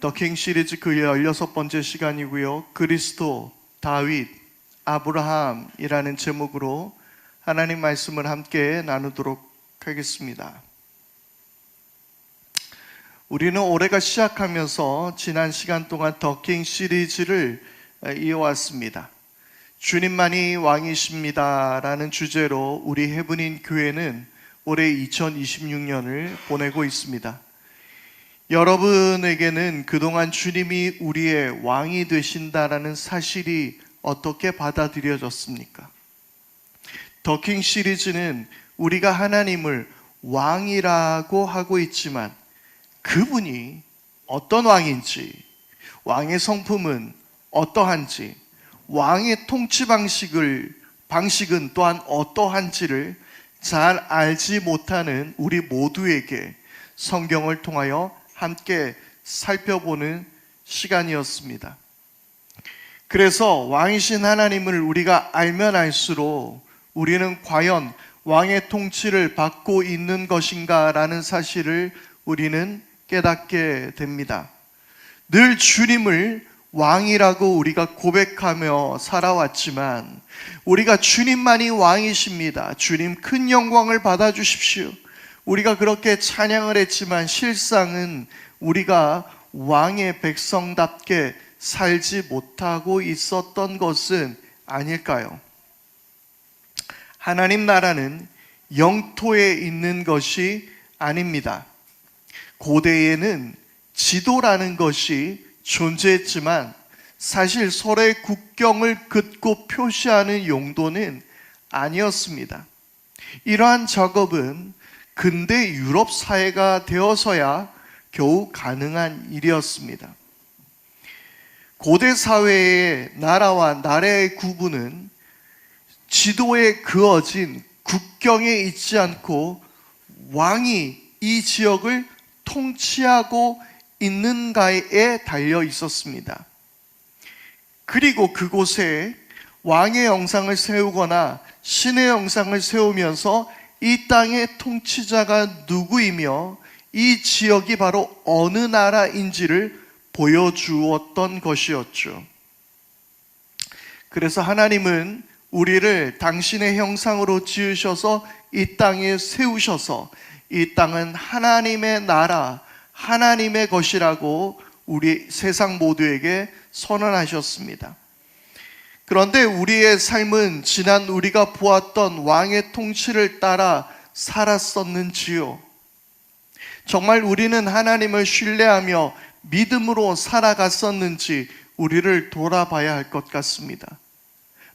더킹 시리즈 그 16번째 시간이고요. 그리스도, 다윗, 아브라함이라는 제목으로 하나님 말씀을 함께 나누도록 하겠습니다. 우리는 올해가 시작하면서 지난 시간 동안 더킹 시리즈를 이어왔습니다. 주님만이 왕이십니다 라는 주제로 우리 헤브닌 교회는 올해 2026년을 보내고 있습니다. 여러분에게는 그동안 주님이 우리의 왕이 되신다라는 사실이 어떻게 받아들여졌습니까? 더킹 시리즈는 우리가 하나님을 왕이라고 하고 있지만 그분이 어떤 왕인지, 왕의 성품은 어떠한지, 왕의 통치 방식은 또한 어떠한지를 잘 알지 못하는 우리 모두에게 성경을 통하여 함께 살펴보는 시간이었습니다. 그래서 왕이신 하나님을 우리가 알면 알수록 우리는 과연 왕의 통치를 받고 있는 것인가 라는 사실을 우리는 깨닫게 됩니다. 늘 주님을 왕이라고 우리가 고백하며 살아왔지만 우리가 주님만이 왕이십니다. 주님 큰 영광을 받아주십시오. 우리가 그렇게 찬양을 했지만 실상은 우리가 왕의 백성답게 살지 못하고 있었던 것은 아닐까요? 하나님 나라는 영토에 있는 것이 아닙니다. 고대에는 지도라는 것이 존재했지만 사실 서로의 국경을 긋고 표시하는 용도는 아니었습니다. 이러한 작업은 근대 유럽 사회가 되어서야 겨우 가능한 일이었습니다. 고대 사회의 나라와 나라의 구분은 지도에 그어진 국경에 있지 않고 왕이 이 지역을 통치하고 있는가에 달려 있었습니다. 그리고 그곳에 왕의 영상을 세우거나 신의 영상을 세우면서 이 땅의 통치자가 누구이며 이 지역이 바로 어느 나라인지를 보여주었던 것이었죠. 그래서 하나님은 우리를 당신의 형상으로 지으셔서 이 땅에 세우셔서 이 땅은 하나님의 나라, 하나님의 것이라고 우리 세상 모두에게 선언하셨습니다. 그런데 우리의 삶은 지난 우리가 보았던 왕의 통치를 따라 살았었는지요? 정말 우리는 하나님을 신뢰하며 믿음으로 살아갔었는지 우리를 돌아봐야 할 것 같습니다.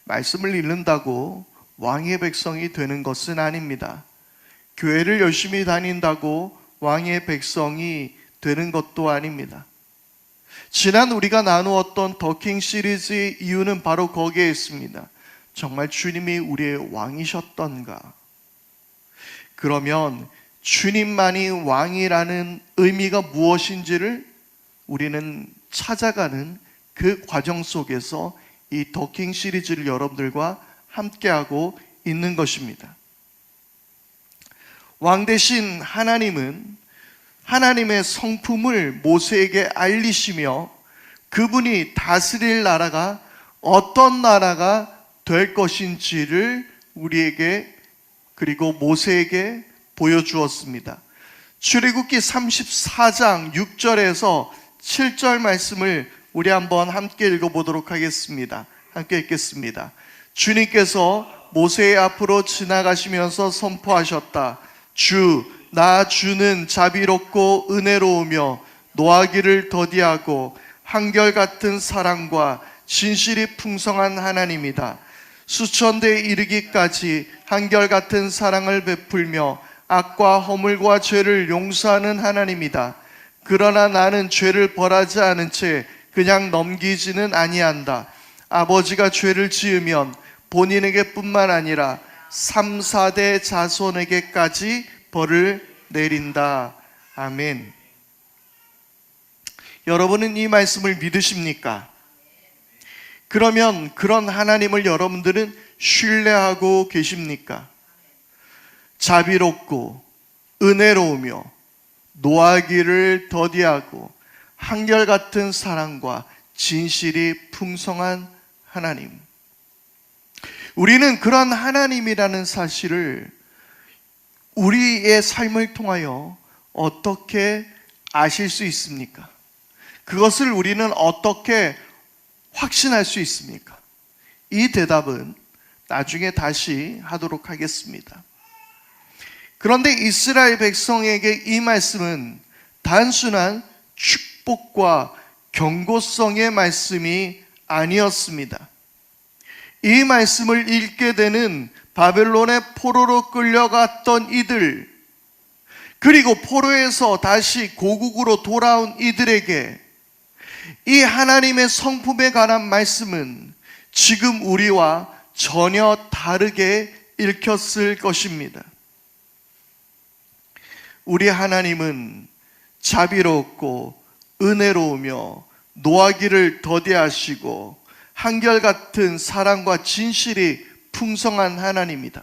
말씀을 읽는다고 왕의 백성이 되는 것은 아닙니다. 교회를 열심히 다닌다고 왕의 백성이 되는 것도 아닙니다. 지난 우리가 나누었던 더킹 시리즈의 이유는 바로 거기에 있습니다. 정말 주님이 우리의 왕이셨던가? 그러면 주님만이 왕이라는 의미가 무엇인지를 우리는 찾아가는 그 과정 속에서 이 더킹 시리즈를 여러분들과 함께하고 있는 것입니다. 왕 대신 하나님은 하나님의 성품을 모세에게 알리시며 그분이 다스릴 나라가 어떤 나라가 될 것인지를 우리에게 그리고 모세에게 보여주었습니다. 출애굽기 34장 6절에서 7절 말씀을 우리 한번 함께 읽어보도록 하겠습니다. 함께 읽겠습니다. 주님께서 모세의 앞으로 지나가시면서 선포하셨다. 나 주는 자비롭고 은혜로우며 노하기를 더디하고 한결같은 사랑과 진실이 풍성한 하나님이다. 수천대에 이르기까지 한결같은 사랑을 베풀며 악과 허물과 죄를 용서하는 하나님이다. 그러나 나는 죄를 벌하지 않은 채 그냥 넘기지는 아니한다. 아버지가 죄를 지으면 본인에게 뿐만 아니라 3, 4대 자손에게까지 벌을 내린다. 아멘. 여러분은 이 말씀을 믿으십니까? 그러면 그런 하나님을 여러분들은 신뢰하고 계십니까? 자비롭고 은혜로우며 노하기를 더디하고 한결같은 사랑과 진실이 풍성한 하나님. 우리는 그런 하나님이라는 사실을 우리의 삶을 통하여 어떻게 아실 수 있습니까? 그것을 우리는 어떻게 확신할 수 있습니까? 이 대답은 나중에 다시 하도록 하겠습니다. 그런데 이스라엘 백성에게 이 말씀은 단순한 축복과 경고성의 말씀이 아니었습니다. 이 말씀을 읽게 되는 바벨론의 포로로 끌려갔던 이들, 그리고 포로에서 다시 고국으로 돌아온 이들에게 이 하나님의 성품에 관한 말씀은 지금 우리와 전혀 다르게 읽혔을 것입니다. 우리 하나님은 자비롭고 은혜로우며 노하기를 더디하시고 한결같은 사랑과 진실이 풍성한 하나님이다.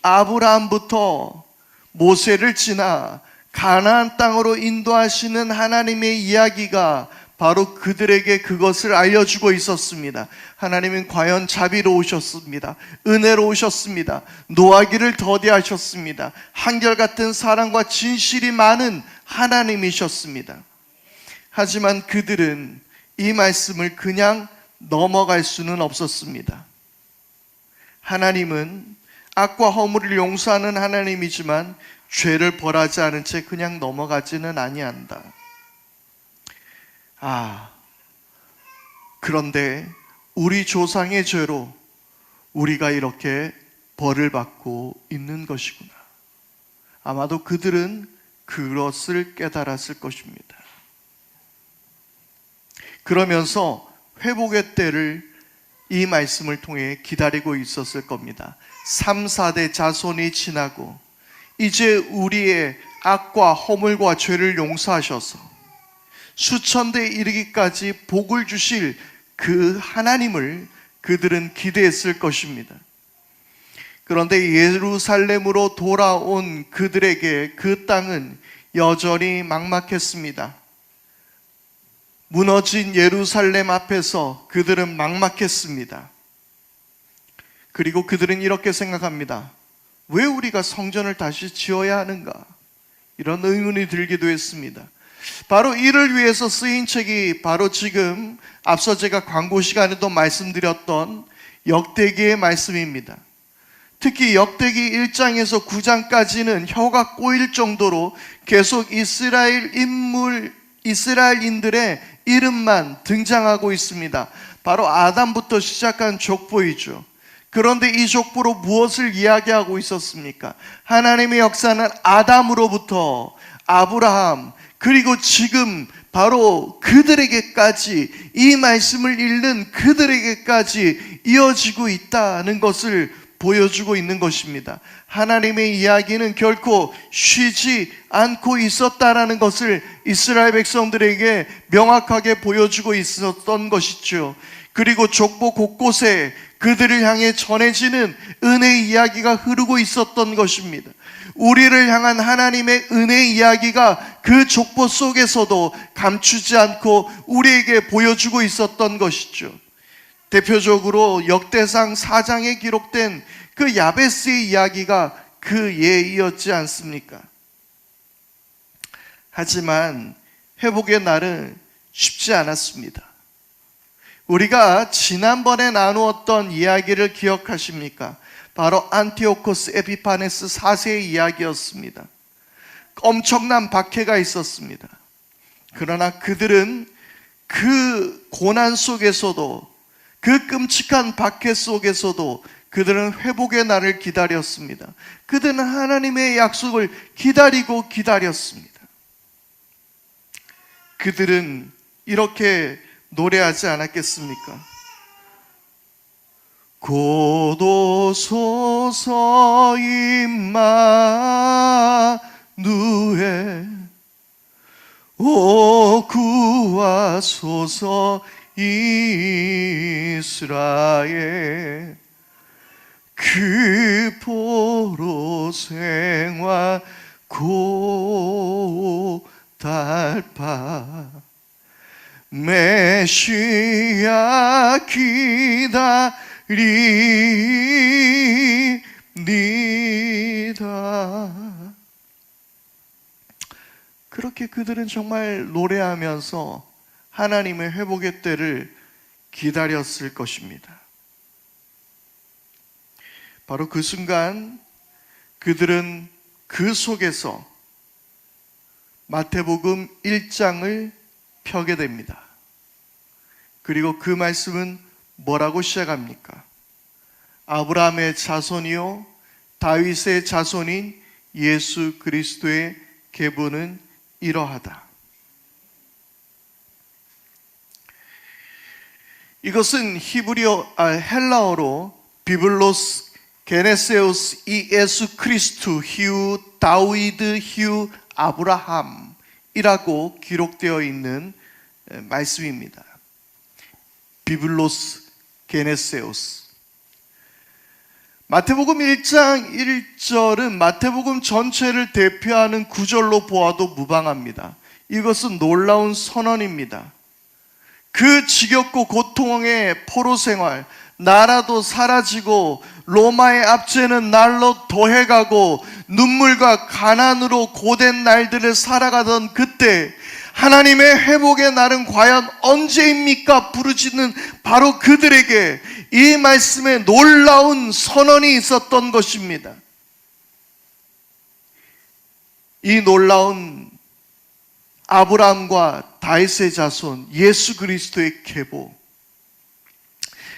아브라함부터 모세를 지나 가나안 땅으로 인도하시는 하나님의 이야기가 바로 그들에게 그것을 알려주고 있었습니다. 하나님은 과연 자비로우셨습니다. 은혜로우셨습니다. 노하기를 더디하셨습니다. 한결같은 사랑과 진실이 많은 하나님이셨습니다. 하지만 그들은 이 말씀을 그냥 넘어갈 수는 없었습니다. 하나님은 악과 허물을 용서하는 하나님이지만 죄를 벌하지 않은 채 그냥 넘어가지는 아니한다. 그런데 우리 조상의 죄로 우리가 이렇게 벌을 받고 있는 것이구나. 아마도 그들은 그것을 깨달았을 것입니다. 그러면서 회복의 때를 이 말씀을 통해 기다리고 있었을 겁니다. 3, 4대 자손이 지나고 이제 우리의 악과 허물과 죄를 용서하셔서 수천 대에 이르기까지 복을 주실 그 하나님을 그들은 기대했을 것입니다. 그런데 예루살렘으로 돌아온 그들에게 그 땅은 여전히 막막했습니다. 무너진 예루살렘 앞에서 그들은 막막했습니다. 그리고 그들은 이렇게 생각합니다. 왜 우리가 성전을 다시 지어야 하는가? 이런 의문이 들기도 했습니다. 바로 이를 위해서 쓰인 책이 바로 지금 앞서 제가 광고 시간에도 말씀드렸던 역대기의 말씀입니다. 특히 역대기 1장에서 9장까지는 혀가 꼬일 정도로 계속 이스라엘인들의 이름만 등장하고 있습니다. 바로 아담부터 시작한 족보이죠. 그런데 이 족보로 무엇을 이야기하고 있었습니까? 하나님의 역사는 아담으로부터 아브라함, 그리고 지금 바로 그들에게까지, 이 말씀을 읽는 그들에게까지 이어지고 있다는 것을 보여주고 있는 것입니다. 하나님의 이야기는 결코 쉬지 않고 있었다라는 것을 이스라엘 백성들에게 명확하게 보여주고 있었던 것이죠. 그리고 족보 곳곳에 그들을 향해 전해지는 은혜의 이야기가 흐르고 있었던 것입니다. 우리를 향한 하나님의 은혜의 이야기가 그 족보 속에서도 감추지 않고 우리에게 보여주고 있었던 것이죠. 대표적으로 역대상 4장에 기록된 그 야베스의 이야기가 그 예이었지 않습니까? 하지만 회복의 날은 쉽지 않았습니다. 우리가 지난번에 나누었던 이야기를 기억하십니까? 바로 안티오코스 에피파네스 4세의 이야기였습니다. 엄청난 박해가 있었습니다. 그러나 그들은 그 고난 속에서도, 그 끔찍한 박해 속에서도 그들은 회복의 날을 기다렸습니다. 그들은 하나님의 약속을 기다렸습니다. 그들은 이렇게 노래하지 않았겠습니까? 고도소서 임마누엘, 오 구하소서 이스라엘, 그 포로 생활 고단하네. 달파 메시아 기다리니다. 그렇게 그들은 정말 노래하면서 하나님의 회복의 때를 기다렸을 것입니다. 바로 그 순간 그들은 그 속에서 마태복음 1장을 펴게 됩니다. 그리고 그 말씀은 뭐라고 시작합니까? 아브라함의 자손이요 다윗의 자손인 예수 그리스도의 계보는 이러하다. 이것은 헬라어로 비블로스 게네세우스 이 예수 크리스투 히우 다위드 히우 아브라함이라고 기록되어 있는 말씀입니다. 비블로스 게네세우스. 마태복음 1장 1절은 마태복음 전체를 대표하는 구절로 보아도 무방합니다. 이것은 놀라운 선언입니다. 그 지겹고 고통의 포로 생활, 나라도 사라지고 로마의 압제는 날로 더해가고 눈물과 가난으로 고된 날들을 살아가던 그때 하나님의 회복의 날은 과연 언제입니까? 부르짖는 바로 그들에게 이 말씀에 놀라운 선언이 있었던 것입니다. 이 놀라운 아브라함과 다윗의 자손 예수 그리스도의 계보.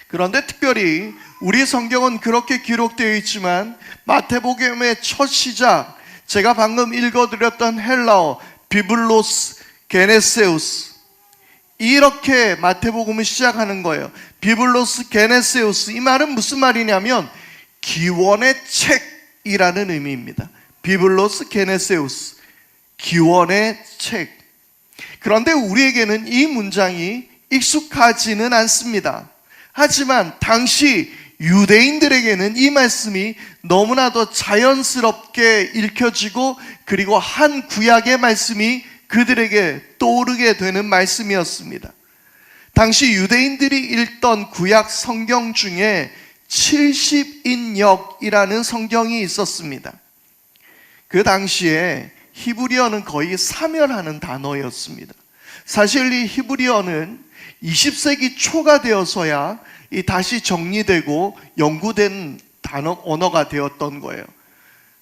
그런데 특별히 우리 성경은 그렇게 기록되어 있지만 마태복음의 첫 시작, 제가 방금 읽어드렸던 헬라어 비블로스 게네세우스, 이렇게 마태복음을 시작하는 거예요. 비블로스 게네세우스, 이 말은 무슨 말이냐면 기원의 책이라는 의미입니다. 비블로스 게네세우스, 기원의 책. 그런데 우리에게는 이 문장이 익숙하지는 않습니다. 하지만 당시 유대인들에게는 이 말씀이 너무나도 자연스럽게 읽혀지고 그리고 한 구약의 말씀이 그들에게 떠오르게 되는 말씀이었습니다. 당시 유대인들이 읽던 구약 성경 중에 70인역이라는 성경이 있었습니다. 그 당시에 히브리어는 거의 사멸하는 단어였습니다. 사실 이 히브리어는 20세기 초가 되어서야 다시 정리되고 연구된 언어가 되었던 거예요.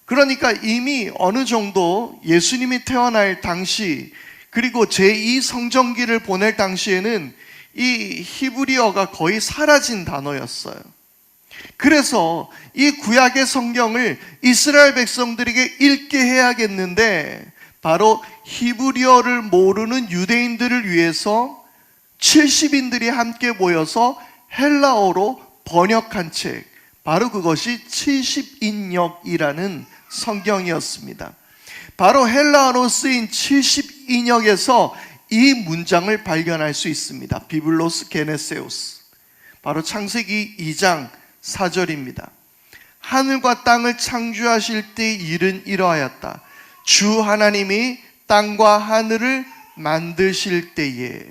그러니까 이미 어느 정도 예수님이 태어날 당시, 그리고 제2성전기를 보낼 당시에는 이 히브리어가 거의 사라진 단어였어요. 그래서 이 구약의 성경을 이스라엘 백성들에게 읽게 해야겠는데 바로 히브리어를 모르는 유대인들을 위해서 70인들이 함께 모여서 헬라어로 번역한 책, 바로 그것이 70인역이라는 성경이었습니다. 바로 헬라어로 쓰인 70인역에서 이 문장을 발견할 수 있습니다. 비블로스 게네세우스, 바로 창세기 2장 4절입니다. 하늘과 땅을 창조하실 때 일은 이러하였다. 주 하나님이 땅과 하늘을 만드실 때에.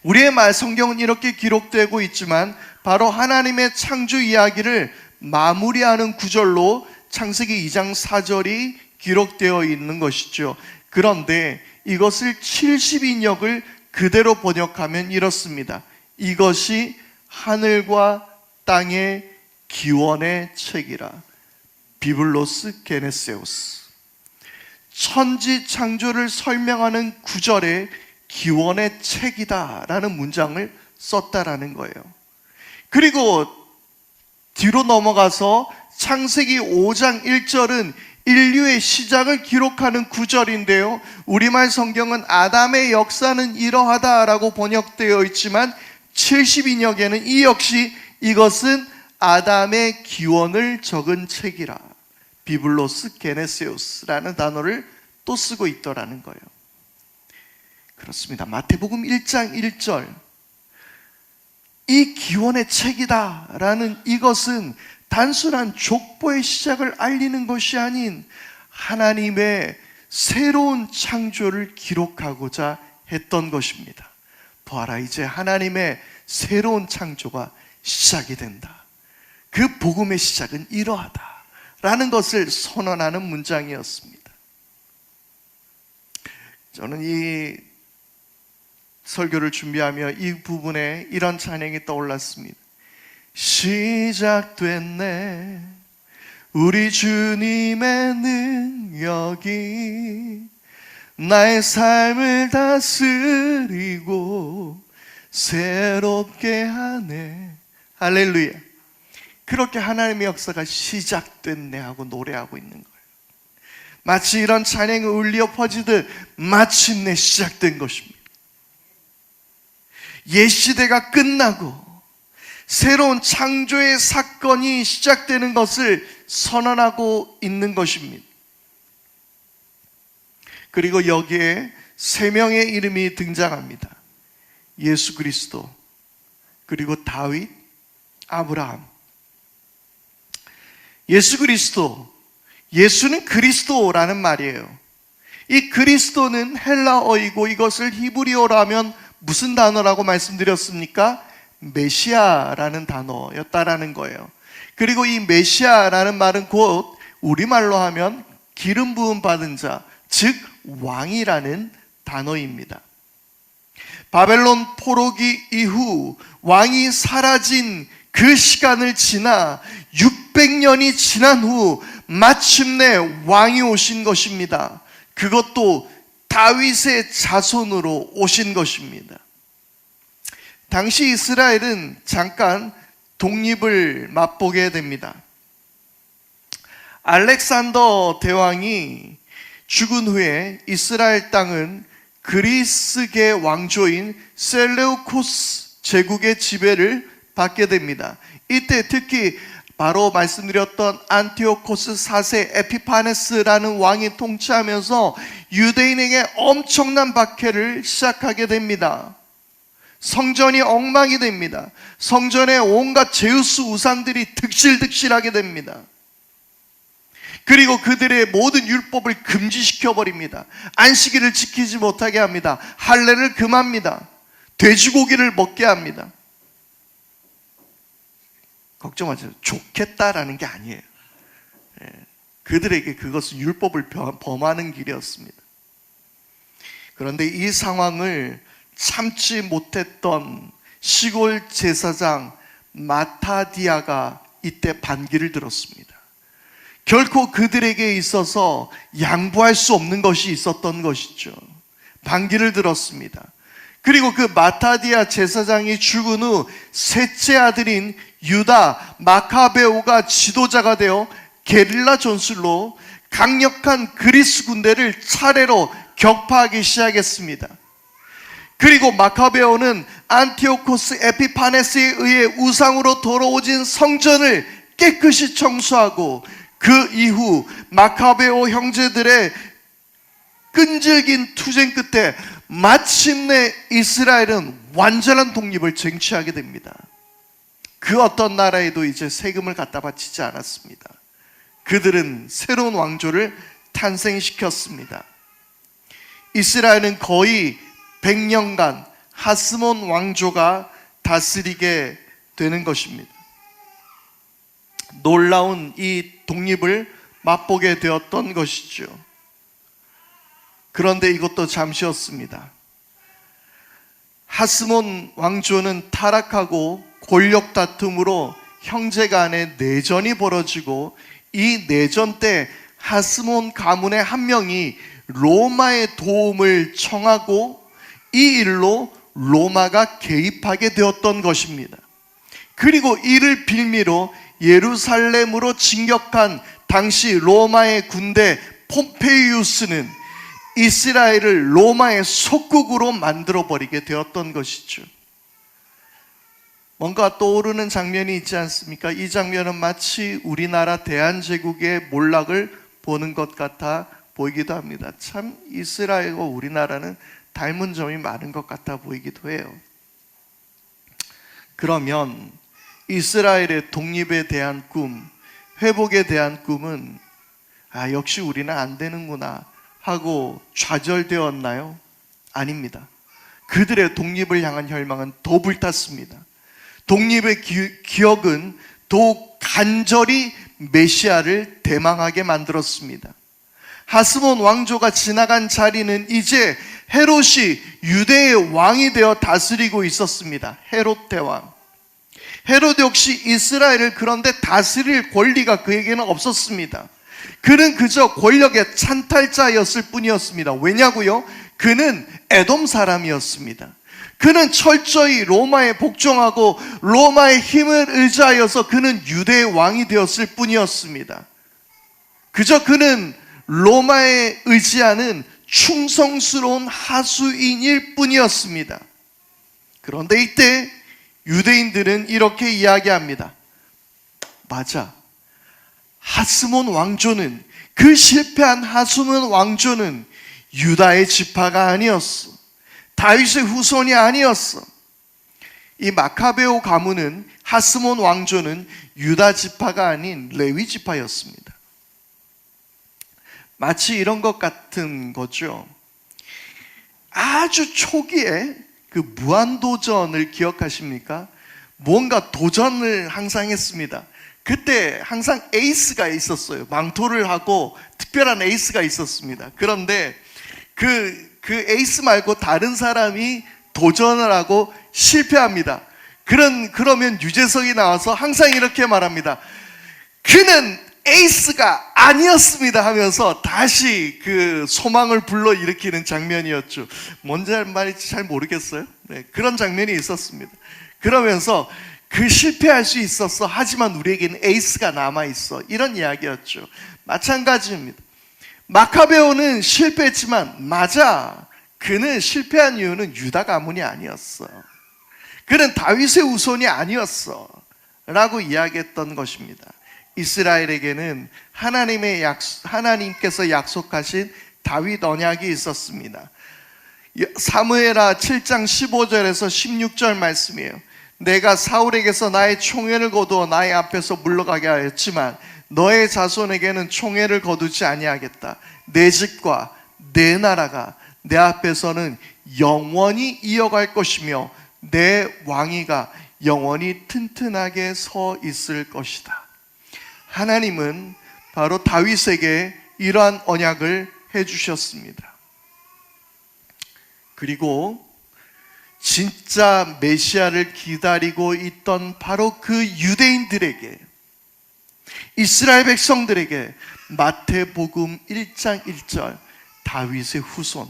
우리의 성경은 이렇게 기록되고 있지만 바로 하나님의 창조 이야기를 마무리하는 구절로 창세기 2장 4절이 기록되어 있는 것이죠. 그런데 이것을 70인역을 그대로 번역하면 이렇습니다. 이것이 하늘과 땅의 기원의 책이라. 비블로스 게네세우스. 천지 창조를 설명하는 구절에 기원의 책이다 라는 문장을 썼다라는 거예요. 그리고 뒤로 넘어가서 창세기 5장 1절은 인류의 시작을 기록하는 구절인데요, 우리말 성경은 아담의 역사는 이러하다라고 번역되어 있지만 70인역에는 이 역시 이것은 아담의 기원을 적은 책이라. 비블로스 게네세우스라는 단어를 또 쓰고 있더라는 거예요. 그렇습니다. 마태복음 1장 1절, 이 기원의 책이다 라는 이것은 단순한 족보의 시작을 알리는 것이 아닌 하나님의 새로운 창조를 기록하고자 했던 것입니다. 보아라, 이제 하나님의 새로운 창조가 시작이 된다. 그 복음의 시작은 이러하다 라는 것을 선언하는 문장이었습니다. 저는 이 설교를 준비하며 이 부분에 이런 찬양이 떠올랐습니다. 시작됐네 우리 주님의 능력이 나의 삶을 다스리고 새롭게 하네. 할렐루야. 그렇게 하나님의 역사가 시작됐네 하고 노래하고 있는 거예요. 마치 이런 찬양이 울려 퍼지듯 마침내 시작된 것입니다. 옛 시대가 끝나고 새로운 창조의 사건이 시작되는 것을 선언하고 있는 것입니다. 그리고 여기에 세 명의 이름이 등장합니다. 예수 그리스도, 그리고 다윗, 아브라함. 예수 그리스도, 예수는 그리스도라는 말이에요. 이 그리스도는 헬라어이고 이것을 히브리어로 하면 무슨 단어라고 말씀드렸습니까? 메시아라는 단어였다라는 거예요. 그리고 이 메시아라는 말은 곧 우리말로 하면 기름 부음 받은 자, 즉 왕이라는 단어입니다. 바벨론 포로기 이후 왕이 사라진 그 시간을 지나 600년이 지난 후 마침내 왕이 오신 것입니다. 그것도 다윗의 자손으로 오신 것입니다. 당시 이스라엘은 잠깐 독립을 맛보게 됩니다. 알렉산더 대왕이 죽은 후에 이스라엘 땅은 그리스계 왕조인 셀레우코스 제국의 지배를 받게 됩니다. 이때 특히 바로 말씀드렸던 안티오코스 4세 에피파네스라는 왕이 통치하면서 유대인에게 엄청난 박해를 시작하게 됩니다. 성전이 엉망이 됩니다. 성전에 온갖 제우스 우상들이 득실득실하게 됩니다. 그리고 그들의 모든 율법을 금지시켜버립니다. 안식일을 지키지 못하게 합니다. 할례를 금합니다. 돼지고기를 먹게 합니다. 걱정 마세요. 좋겠다라는 게 아니에요. 그들에게 그것은 율법을 범하는 길이었습니다. 그런데 이 상황을 참지 못했던 시골 제사장 마타디아가 이때 반기를 들었습니다. 결코 그들에게 있어서 양보할 수 없는 것이 있었던 것이죠. 반기를 들었습니다. 그리고 그 마타디아 제사장이 죽은 후 셋째 아들인 유다 마카베오가 지도자가 되어 게릴라 전술로 강력한 그리스 군대를 차례로 격파하기 시작했습니다. 그리고 마카베오는 안티오코스 에피파네스에 의해 우상으로 더러워진 성전을 깨끗이 청소하고 그 이후 마카베오 형제들의 끈질긴 투쟁 끝에 마침내 이스라엘은 완전한 독립을 쟁취하게 됩니다. 그 어떤 나라에도 이제 세금을 갖다 바치지 않았습니다. 그들은 새로운 왕조를 탄생시켰습니다. 이스라엘은 거의 100년간 하스몬 왕조가 다스리게 되는 것입니다. 놀라운 이 독립을 맛보게 되었던 것이죠. 그런데 이것도 잠시였습니다. 하스몬 왕조는 타락하고 권력 다툼으로 형제 간에 내전이 벌어지고 이 내전 때 하스몬 가문의 한 명이 로마의 도움을 청하고 이 일로 로마가 개입하게 되었던 것입니다. 그리고 이를 빌미로 예루살렘으로 진격한 당시 로마의 군대 폼페이우스는 이스라엘을 로마의 속국으로 만들어버리게 되었던 것이죠. 뭔가 떠오르는 장면이 있지 않습니까? 이 장면은 마치 우리나라 대한제국의 몰락을 보는 것 같아 보이기도 합니다. 참 이스라엘과 우리나라는 닮은 점이 많은 것 같아 보이기도 해요. 그러면 이스라엘의 독립에 대한 꿈, 회복에 대한 꿈은 역시 우리는 안 되는구나 하고 좌절되었나요? 아닙니다. 그들의 독립을 향한 혈망은 더 불탔습니다. 독립의 기억은 더욱 간절히 메시아를 대망하게 만들었습니다. 하스몬 왕조가 지나간 자리는 이제 헤롯이 유대의 왕이 되어 다스리고 있었습니다. 헤롯 대왕. 헤롯 역시 이스라엘을 그런데 다스릴 권리가 그에게는 없었습니다. 그는 그저 권력의 찬탈자였을 뿐이었습니다. 왜냐고요? 그는 에돔 사람이었습니다. 그는 철저히 로마에 복종하고 로마의 힘을 의지하여서 그는 유대의 왕이 되었을 뿐이었습니다. 그저 그는 로마에 의지하는 충성스러운 하수인일 뿐이었습니다. 그런데 이때 유대인들은 이렇게 이야기합니다. 맞아. 하스몬 왕조는, 그 실패한 하스몬 왕조는 유다의 지파가 아니었어. 다윗의 후손이 아니었어. 이 마카베오 가문은, 하스몬 왕조는 유다 지파가 아닌 레위 지파였습니다. 마치 이런 것 같은 거죠. 아주 초기에 그 무한도전을 기억하십니까? 뭔가 도전을 항상 했습니다. 그때 항상 에이스가 있었어요. 망토를 하고 특별한 에이스가 있었습니다. 그런데 그 에이스 말고 다른 사람이 도전을 하고 실패합니다. 그러면 유재석이 나와서 항상 이렇게 말합니다. 그는 에이스가 아니었습니다 하면서 다시 그 소망을 불러일으키는 장면이었죠. 뭔지 말인지 잘 모르겠어요. 네, 그런 장면이 있었습니다. 그러면서 그 실패할 수 있었어. 하지만 우리에게는 에이스가 남아있어. 이런 이야기였죠. 마찬가지입니다. 마카베오는 실패했지만 맞아. 그는 실패한 이유는 유다 가문이 아니었어. 그는 다윗의 후손이 아니었어. 라고 이야기했던 것입니다. 이스라엘에게는 하나님께서 약속하신 다윗 언약이 있었습니다. 사무엘하 7장 15절에서 16절 말씀이에요. 내가 사울에게서 나의 총애를 거두어 나의 앞에서 물러가게 하였지만 너의 자손에게는 총애를 거두지 아니하겠다. 내 집과 내 나라가 내 앞에서는 영원히 이어갈 것이며 내 왕위가 영원히 튼튼하게 서 있을 것이다. 하나님은 바로 다윗에게 이러한 언약을 해주셨습니다. 그리고 진짜 메시아를 기다리고 있던 바로 그 유대인들에게, 이스라엘 백성들에게 마태복음 1장 1절 다윗의 후손,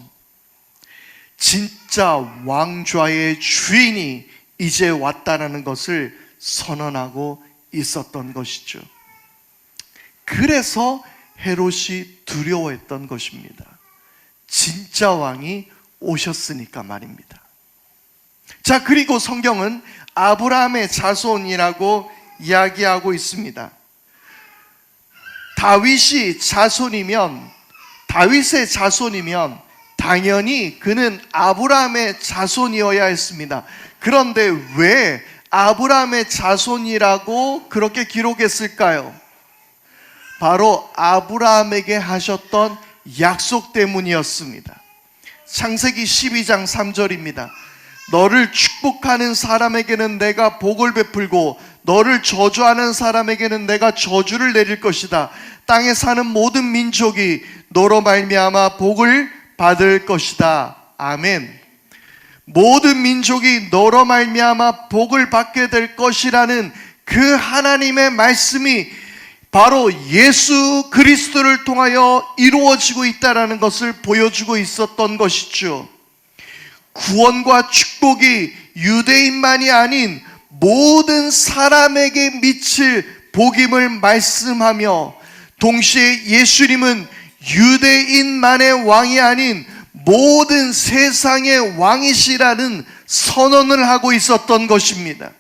진짜 왕좌의 주인이 이제 왔다라는 것을 선언하고 있었던 것이죠. 그래서 헤롯이 두려워했던 것입니다. 진짜 왕이 오셨으니까 말입니다. 자, 그리고 성경은 아브라함의 자손이라고 이야기하고 있습니다. 다윗의 자손이면 당연히 그는 아브라함의 자손이어야 했습니다. 그런데 왜 아브라함의 자손이라고 그렇게 기록했을까요? 바로 아브라함에게 하셨던 약속 때문이었습니다. 창세기 12장 3절입니다. 너를 축복하는 사람에게는 내가 복을 베풀고 너를 저주하는 사람에게는 내가 저주를 내릴 것이다. 땅에 사는 모든 민족이 너로 말미암아 복을 받을 것이다. 아멘. 모든 민족이 너로 말미암아 복을 받게 될 것이라는 그 하나님의 말씀이 바로 예수 그리스도를 통하여 이루어지고 있다는 것을 보여주고 있었던 것이죠. 구원과 축복이 유대인만이 아닌 모든 사람에게 미칠 복임을 말씀하며, 동시에 예수님은 유대인만의 왕이 아닌 모든 세상의 왕이시라는 선언을 하고 있었던 것입니다.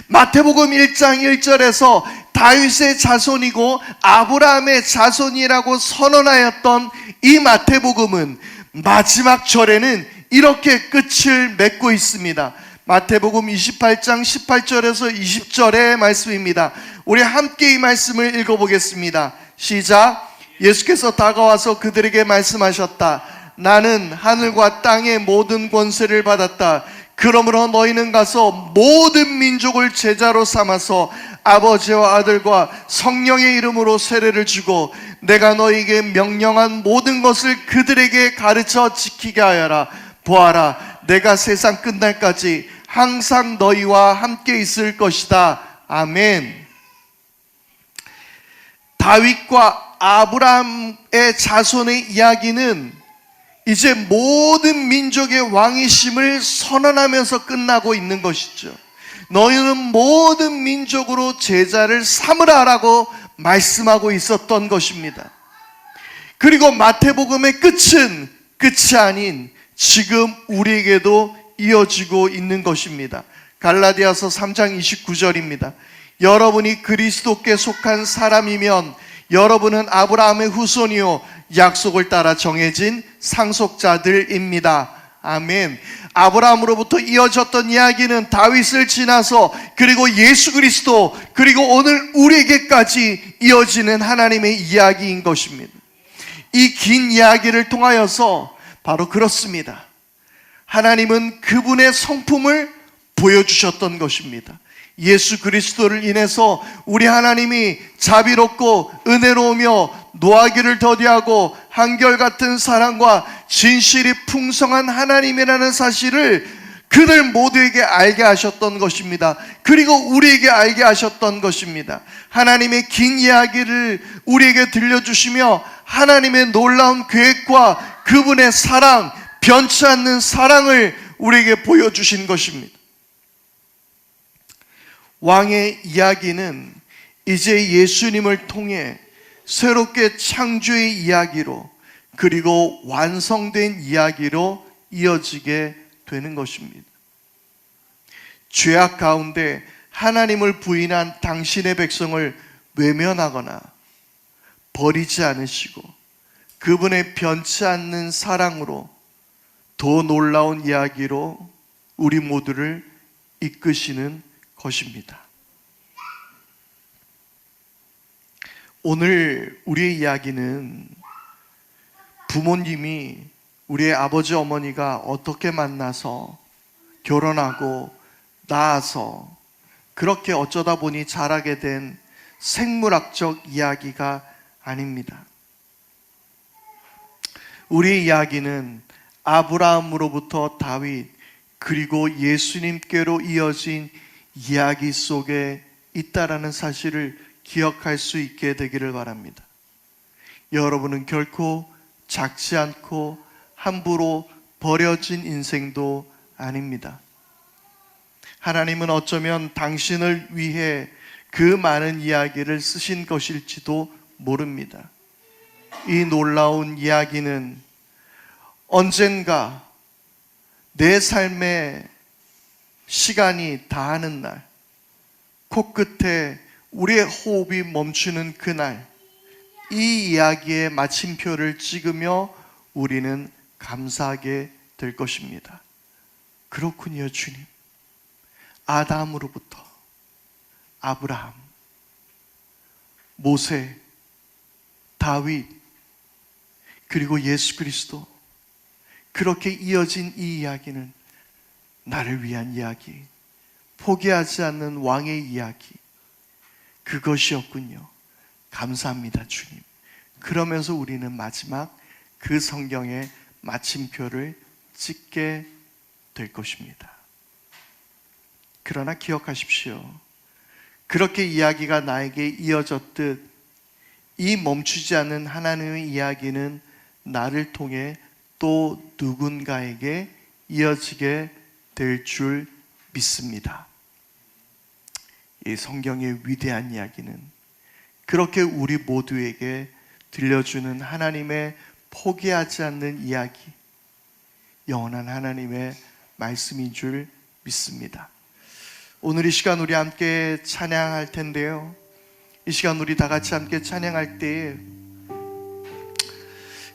마태복음 1장 1절에서 다윗의 자손이고 아브라함의 자손이라고 선언하였던 이 마태복음은 마지막 절에는 이렇게 끝을 맺고 있습니다. 마태복음 28장 18절에서 20절의 말씀입니다. 우리 함께 이 말씀을 읽어보겠습니다. 시작. 예수께서 다가와서 그들에게 말씀하셨다. 나는 하늘과 땅의 모든 권세를 받았다. 그러므로 너희는 가서 모든 민족을 제자로 삼아서 아버지와 아들과 성령의 이름으로 세례를 주고 내가 너희에게 명령한 모든 것을 그들에게 가르쳐 지키게 하여라. 보아라, 내가 세상 끝날까지 항상 너희와 함께 있을 것이다. 아멘. 다윗과 아브라함의 자손의 이야기는 이제 모든 민족의 왕이심을 선언하면서 끝나고 있는 것이죠. 너희는 모든 민족으로 제자를 삼으라라고 말씀하고 있었던 것입니다. 그리고 마태복음의 끝은 끝이 아닌 지금 우리에게도 이어지고 있는 것입니다. 갈라디아서 3장 29절입니다. 여러분이 그리스도께 속한 사람이면 여러분은 아브라함의 후손이요 약속을 따라 정해진 상속자들입니다. 아멘. 아브라함으로부터 이어졌던 이야기는 다윗을 지나서 그리고 예수 그리스도 그리고 오늘 우리에게까지 이어지는 하나님의 이야기인 것입니다. 이 긴 이야기를 통하여서 바로 그렇습니다. 하나님은 그분의 성품을 보여주셨던 것입니다. 예수 그리스도를 인해서 우리 하나님이 자비롭고 은혜로우며 노하기를 더디하고 한결같은 사랑과 진실이 풍성한 하나님이라는 사실을 그들 모두에게 알게 하셨던 것입니다. 그리고 우리에게 알게 하셨던 것입니다. 하나님의 긴 이야기를 우리에게 들려주시며 하나님의 놀라운 계획과 그분의 사랑, 변치 않는 사랑을 우리에게 보여주신 것입니다. 왕의 이야기는 이제 예수님을 통해 새롭게 창조의 이야기로 그리고 완성된 이야기로 이어지게 되는 것입니다. 죄악 가운데 하나님을 부인한 당신의 백성을 외면하거나 버리지 않으시고 그분의 변치 않는 사랑으로 더 놀라운 이야기로 우리 모두를 이끄시는 것입니다. 오늘 우리의 이야기는 부모님이 우리의 아버지 어머니가 어떻게 만나서 결혼하고 낳아서 그렇게 어쩌다 보니 자라게 된 생물학적 이야기가 아닙니다. 우리의 이야기는 아브라함으로부터 다윗 그리고 예수님께로 이어진 이야기 속에 있다라는 사실을 기억할 수 있게 되기를 바랍니다. 여러분은 결코 작지 않고 함부로 버려진 인생도 아닙니다. 하나님은 어쩌면 당신을 위해 그 많은 이야기를 쓰신 것일지도 모릅니다. 이 놀라운 이야기는 언젠가 내 삶의 시간이 다하는 날, 코끝에 우리의 호흡이 멈추는 그날, 이 이야기의 마침표를 찍으며 우리는 감사하게 될 것입니다. 그렇군요, 주님. 아담으로부터 아브라함, 모세, 다윗, 그리고 예수 그리스도, 그렇게 이어진 이 이야기는 나를 위한 이야기, 포기하지 않는 왕의 이야기, 그것이었군요. 감사합니다, 주님. 그러면서 우리는 마지막 그 성경의 마침표를 찍게 될 것입니다. 그러나 기억하십시오. 그렇게 이야기가 나에게 이어졌듯 이 멈추지 않는 하나님의 이야기는 나를 통해 또 누군가에게 이어지게 될 줄 믿습니다. 이 성경의 위대한 이야기는 그렇게 우리 모두에게 들려주는 하나님의 포기하지 않는 이야기, 영원한 하나님의 말씀인 줄 믿습니다. 오늘 이 시간 우리 함께 찬양할 텐데요, 이 시간 우리 다 같이 함께 찬양할 때에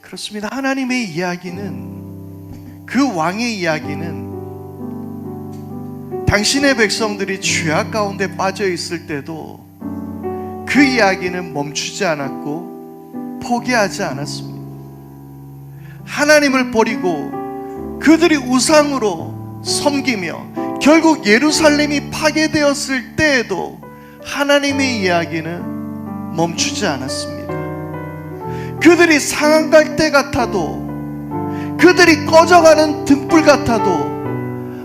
그렇습니다. 하나님의 이야기는, 그 왕의 이야기는 당신의 백성들이 죄악 가운데 빠져 있을 때도 그 이야기는 멈추지 않았고 포기하지 않았습니다. 하나님을 버리고 그들이 우상으로 섬기며 결국 예루살렘이 파괴되었을 때에도 하나님의 이야기는 멈추지 않았습니다. 그들이 상한 때 같아도, 그들이 꺼져가는 등불 같아도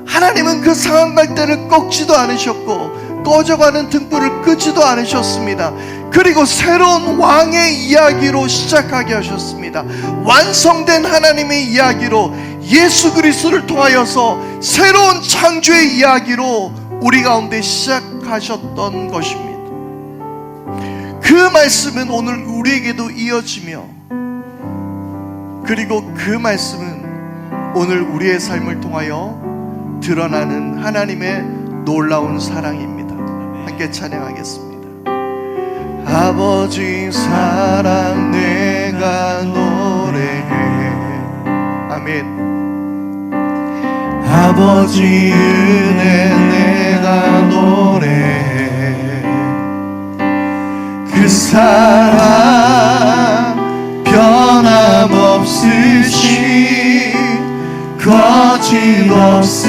하나님은 그 상한 갈대를 꺾지도 않으셨고 꺼져가는 등불을 끄지도 않으셨습니다. 그리고 새로운 왕의 이야기로 시작하게 하셨습니다. 완성된 하나님의 이야기로, 예수 그리스도를 통하여서 새로운 창조의 이야기로 우리 가운데 시작하셨던 것입니다. 그 말씀은 오늘 우리에게도 이어지며, 그리고 그 말씀은 오늘 우리의 삶을 통하여 드러나는 하나님의 놀라운 사랑입니다. 함께 찬양하겠습니다. 아버지 사랑 내가 노래해. 아멘. 아버지 은혜 내가 노래해. 그 사랑 변함없으신, 거짓없으신,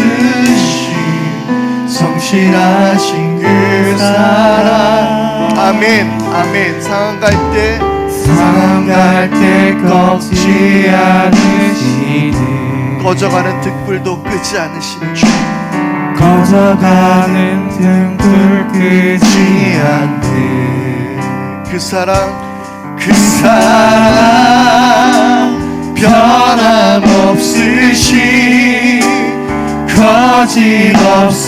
성실하신 그 사랑. 아멘. 아멘. 상한 갈 때 꺾지 않으시는, 꺼져가는 등불도 끄지 않으시는 주, 꺼져가는 등불 끄지 않는 그 사랑 변함없으신, 거짓없으신,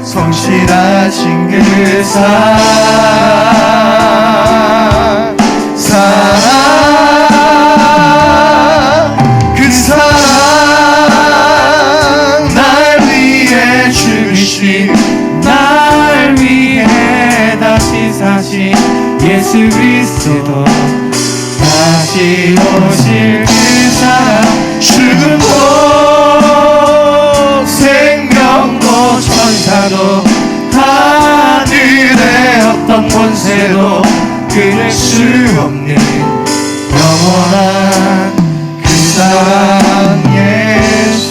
성실하신 그 사랑. 그 사랑 날 위해 죽으신, 날 위해 다시 사신 예수 그리스도, 다시 오실 그 사랑. 죽음도 생명도 천사도 하늘의 어떤 권세도 끊을 수 없는 영원한 그 사랑 예수.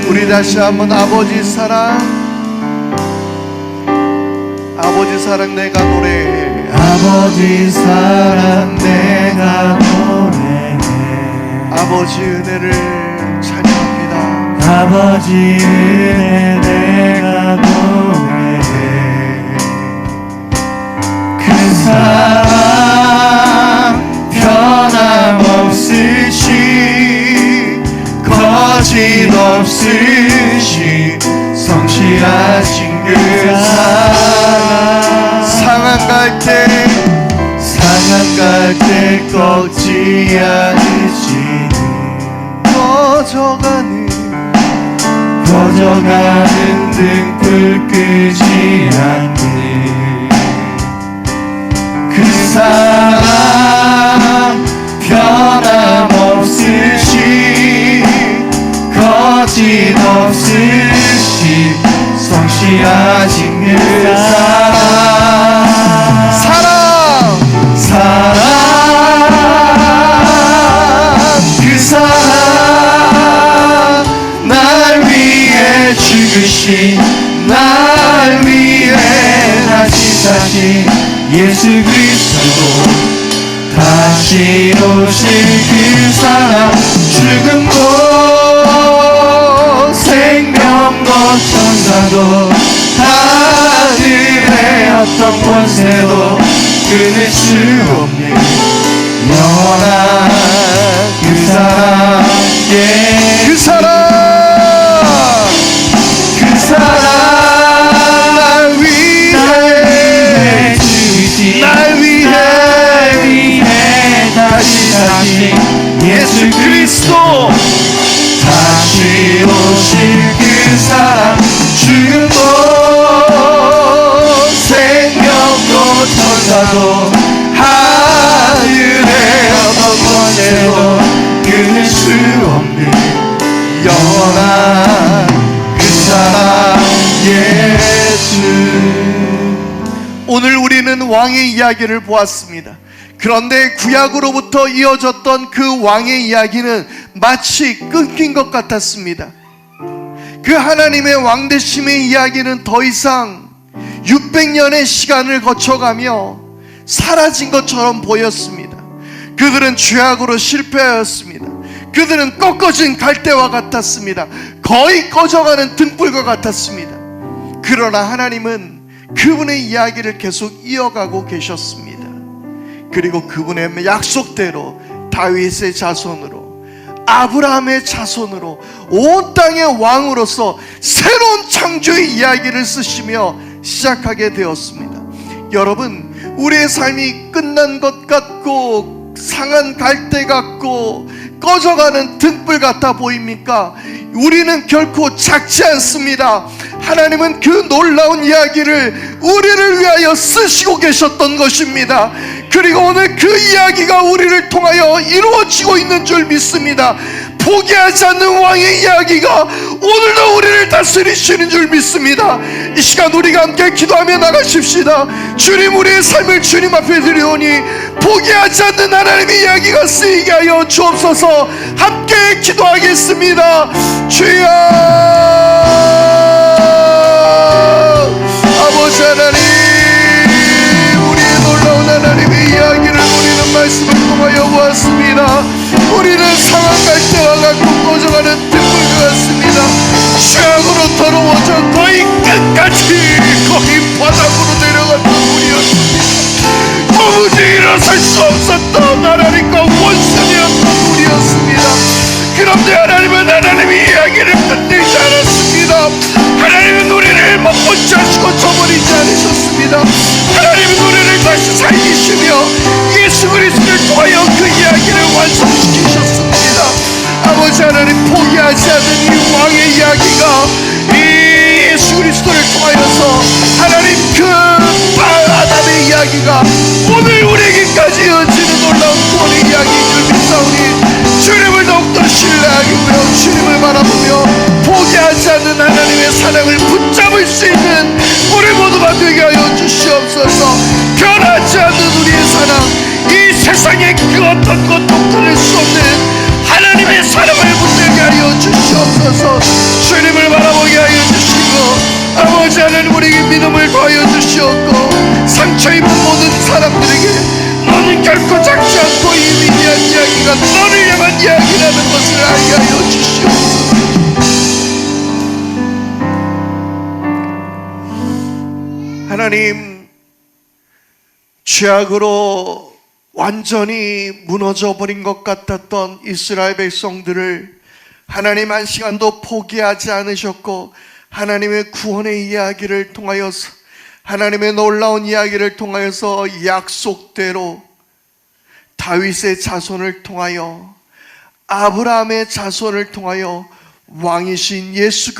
우리 다시 한번 아버지 사랑, 아버지 사랑 내가 노래해. 아버지 사랑 내가 노래해. 아버지 은혜를 찬양합니다. 아버지 은혜 내가 노래해. 그 사랑 변함없으신, 거짓없으신, 성실하신 그 사랑. 상한 갈 때 꺾지 않으시는, 꺼져가는 등불 끄지 않는 그 사랑 변함없으신, 거짓없으신, 성실하신 그 사랑. 그 사랑 날 위해 죽으신, 날 위해 다시 사신 예수 그리스도, 다시 오실 그 사랑. 죽음도 생명도 천사도 하늘의 어떤 권세도 끊을 수 없는 영원한 그 사랑. 그 사랑, 그 사랑 날 위해 죽으신, 날 위해 다시 사신 예수 그리스도, 다시 오실 그 사랑. 죽음도 생명도 천사도 하늘의 어떤 권세도 끊을 수 없는 영원한 그 사랑 예수. 오늘 우리는 왕의 이야기를 보았습니다. 그런데 구약으로부터 이어졌던 그 왕의 이야기는 마치 끊긴 것 같았습니다. 그 하나님의 왕되심의 이야기는 더 이상 600년의 시간을 거쳐가며 사라진 것처럼 보였습니다. 그들은 죄악으로 실패하였습니다. 그들은 꺾어진 갈대와 같았습니다. 거의 꺼져가는 등불과 같았습니다. 그러나 하나님은 그분의 이야기를 계속 이어가고 계셨습니다. 그리고 그분의 약속대로 다윗의 자손으로, 아브라함의 자손으로 온 땅의 왕으로서 새로운 창조의 이야기를 쓰시며 시작하게 되었습니다. 여러분, 우리의 삶이 끝난 것 같고 상한 갈대 같고 꺼져가는 등불 같아 보입니까? 우리는 결코 작지 않습니다. 하나님은 그 놀라운 이야기를 우리를 위하여 쓰시고 계셨던 것입니다. 그리고 오늘 그 이야기가 우리를 통하여 이루어지고 있는 줄 믿습니다. 포기하지 않는 왕의 이야기가 오늘도 우리를 다스리시는 줄 믿습니다. 이 시간 우리가 함께 기도하며 나가십시다. 주님, 우리의 삶을 주님 앞에 드리오니 포기하지 않는 하나님의 이야기가 쓰이게 하여 주옵소서. 함께 기도하겠습니다. 주여, 아버지 하나님, 우리의 놀라운 하나님의 이야기를 우리는 말씀을 통하여 보았습니다. 우리는 상한 갈대와 같고 꺼져가는 등불과 같습니다. 죄악으로 더러워져 거의 끝까지, 거의 바닥으로 내려갔던 우리였습니다. 도무지 일어설 수 없었던 하나님과 원수되었던 우리였습니다. 그런데 하나님은 하나님의 이야기를 끝내지 않았습니다. 하나님은 우리를 못본지 하시고 저버리지 않으셨습니다. 하나님은 우리를 다시 살리시며 예수 그리스도를 통하여 그 이야기를 완성시키셨습니다. 아버지 하나님, 포기하지 않는 이 왕의 이야기가 이 예수 그리스도를 통하여서 하나님 그 아담의 이야기가 오늘 우리에게까지 이어지는 놀라운 구원의 이야기인 줄 믿사오니 주님을 더욱더 신뢰하고요, 주님을 바라보며 포기하지 않는 하나님의 사랑을 붙잡을 수 있는 우리 모두가 되게 하여 주시옵소서. 변하지 않는 우리의 사랑, 이 세상에 그 어떤 것도 끊을 수 없는 하나님의 사랑을 붙들게 하여 주시옵소서. 주님을 바라보게 하여 주시고 아버지 하나님, 우리에게 믿음을 더하여 주시옵고 상처 입은 모든 사람들에게 너는 결코 작지 않고 이 위대한 이야기가 너를 향한 이야기라는 것을 알게 하여 주시옵소서. 하나님, 죄악으로 완전히 무너져 버린 것 같았던 이스라엘 백성들을 하나님 한 시간도 포기하지 않으셨고 하나님의 구원의 이야기를 통하여서, 하나님의 놀라운 이야기를 통하여서 약속대로 다윗의 자손을 통하여, 아브라함의 자손을 통하여, 왕이신 예수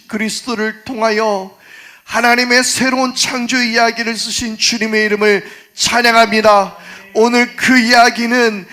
그리스도를 통하여 하나님의 새로운 창조 이야기를 쓰신 주님의 이름을 찬양합니다. 오늘 그 이야기는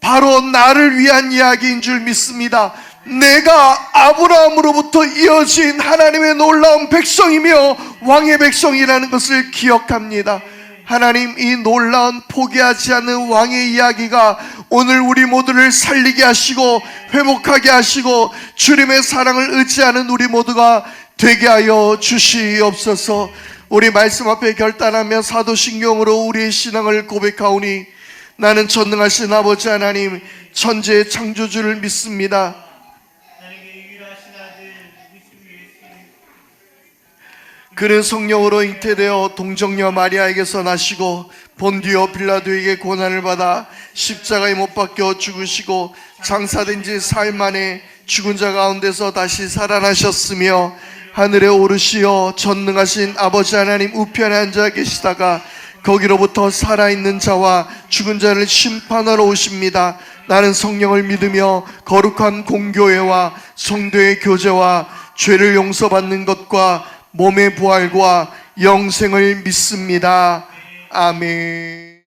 바로 나를 위한 이야기인 줄 믿습니다. 내가 아브라함으로부터 이어진 하나님의 놀라운 백성이며 왕의 백성이라는 것을 기억합니다. 하나님, 이 놀라운 포기하지 않는 왕의 이야기가 오늘 우리 모두를 살리게 하시고 회복하게 하시고 주님의 사랑을 의지하는 우리 모두가 되게 하여 주시옵소서. 우리 말씀 앞에 결단하며 사도신경으로 우리의 신앙을 고백하오니 나는 전능하신 아버지 하나님, 천지의 창조주를 믿습니다. 그는 성령으로 잉태되어 동정녀 마리아에게서 나시고 본디오 빌라도에게 고난을 받아 십자가에 못 박혀 죽으시고 장사된 지 사흘 만에 죽은 자 가운데서 다시 살아나셨으며 하늘에 오르시어 전능하신 아버지 하나님 우편에 앉아 계시다가 거기로부터 살아있는 자와 죽은 자를 심판하러 오십니다. 나는 성령을 믿으며 거룩한 공교회와 성도의 교제와 죄를 용서받는 것과 몸의 부활과 영생을 믿습니다. 아멘.